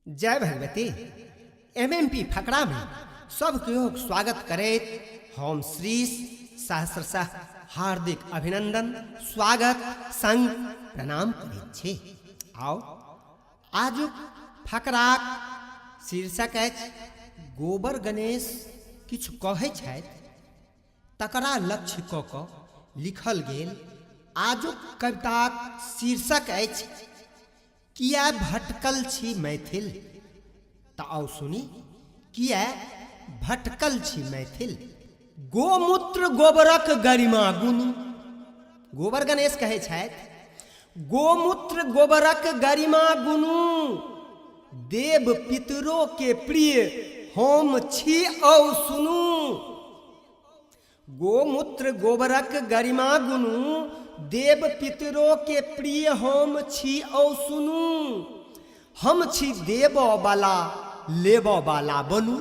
जय भगवती एमएमपी फकरा में सबके स्वागत करे हम श्री सहस्रशः हार्दिक अभिनंदन स्वागत संग प्रणाम करै छी। आओ आजुक फकराक शीर्षक अछि गोबर गणेश किछु कहै छथि तकरा लक्ष्य कऽ कऽ लिखल गेल। आजुक कविताक शीर्षक अछि किया भटकल छी मैथिल। तऽ आओ सुनी किया भटकल छी मैथिल। गोमूत्र गोबरक गरिमा गुण। गोबर गणेश कहै छथि गोमूत्र गोबरक गरिमा गुनु देव पितरो के प्रिय हम छी औ सुनू। गोमूत्र गोबरक गरिमा गुनु देव पितरो के प्रिय हम छी औ सुनू। हम छी देव वाला लेब वाला बनू।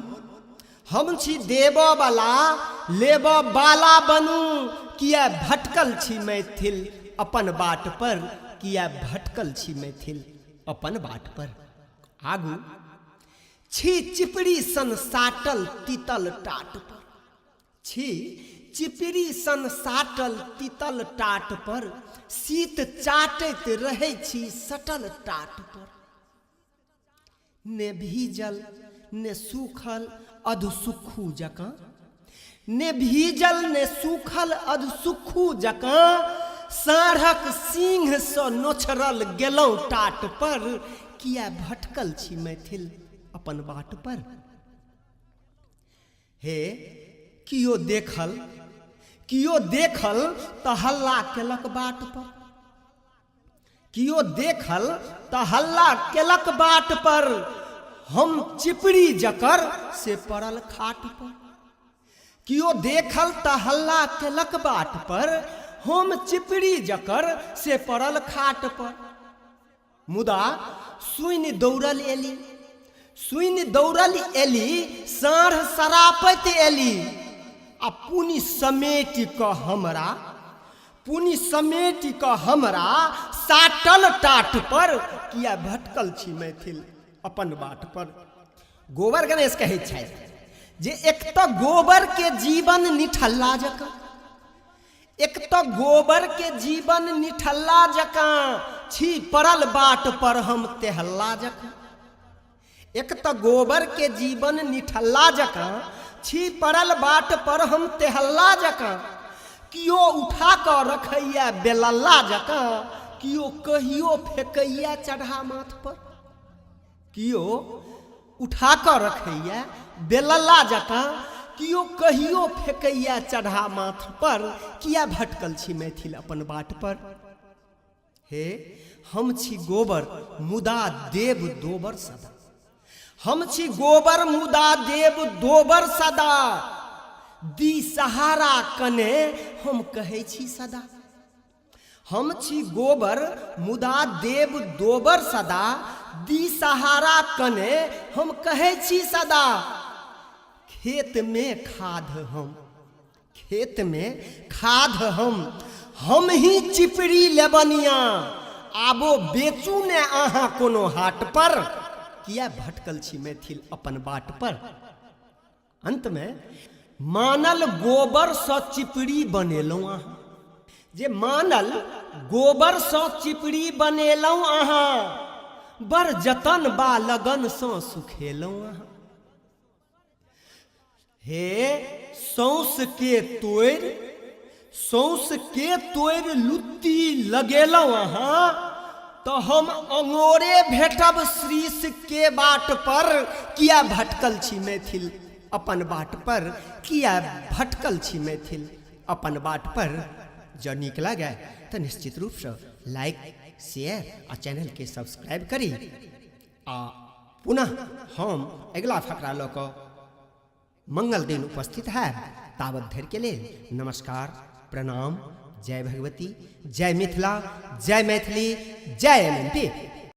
हम छी देव वाला लेब वाला बनू। किया भटकल छी मैथिल अपन बाट पर। किया भटकल छी मैथिल अपन बाट पर। आगू छी चिपड़ी सन साटल तीतल टाट पर। छी चिपड़ी सन साटल तीतल टाट पर शीत चाटैत रहै छी सटल टाट पर। ने भीजल ने सूखल अधसुखू जकाँ। ने भीजल ने सूखल अधसुखू जकाँ साँढ़क सिंह सँ नोचरल गेलौं टाट पर। किया भटकल छी मैथिल अपन बाट पर। हे कियो देखल तऽ हल्ला केलक बाट पर। कियो देखल तऽ हल्ला केलक बाट पर। हम चिपड़ी जकर से पड़ल खाट पर। कियो देखल तऽ हल्ला केलक बाट पर। हम चिपड़ी जकर से पड़ल खाट पर। मुदा सुनि दौड़ल एली। सुनि दौड़ल एली साँढ़ सरापैत एली। आ पुनि समेटि कऽ हमरा साटल टाट पर। किया भटकल छी मैथिल अपन बाट पर। गोबर गणेश कहै छथि जे एक तऽ गोबर के जीवन निठल्ला जकाँ। एक तऽ गोबर के जीवन निठल्ला जकाँ छी पड़ल बाट पर हम तेहल्ला जकाँ। एक तऽ गोबर के जीवन निठल्ला जकाँ छी पड़ल बाट पर हम तेहल्ला जकाँ। कियो उठा कऽ रखैया बेलल्ला जकाँ। कियो कहियो फेकैया चढ़ा माथ पर। कियो उठा कऽ रखैया बेलल्ला जकाँ। कियो कहियो फेकैया चढ़ा माथ पर। किया भटकल छी मैथिल अपन बाट पर। हे हम छी गोबर मुदा देव दोबर सदा। हम छी गोबर मुदा देव दोबर सदा। दी सहारा कने हम कहै छी सदा। हम छी गोबर मुदा देव दोबर सदा। दी सहारा कने हम कहै छी सदा। खेत में खाद हम ही चिपड़ी लेबनिया। आबो बेचू ने अहाँ कोनो हाट पर। किया भटकल छी मैथिल अपन बाट पर। अंत में मानल गोबर सँ चिपड़ी बनेलौं अहाँ। जे मानल गोबर सँ चिपड़ी बनेलौं अहाँ। बड़ जतन बा लगन सँ सुखेलौं अहाँ। हे सौंस के तोड़ि लुत्ती लगेलौं अहाँ। तऽ हम अंगोरे भेटब श्रीश के बाट पर। किया भटकल छी मैथिल अपन बाट पर। किया भटकल छी मैथिल अपन बाट पर। जँ नीक लागे तऽ निश्चित रूप से लाइक शेयर आ चैनल के सब्सक्राइब करी। आ पुनः हम अगला फकरा लऽ कऽ मंगल दिन उपस्थित है। तावत धरि के लेल नमस्कार प्रणाम। जय भगवती जय मिथिला जय मैथिली जय एमएमपी।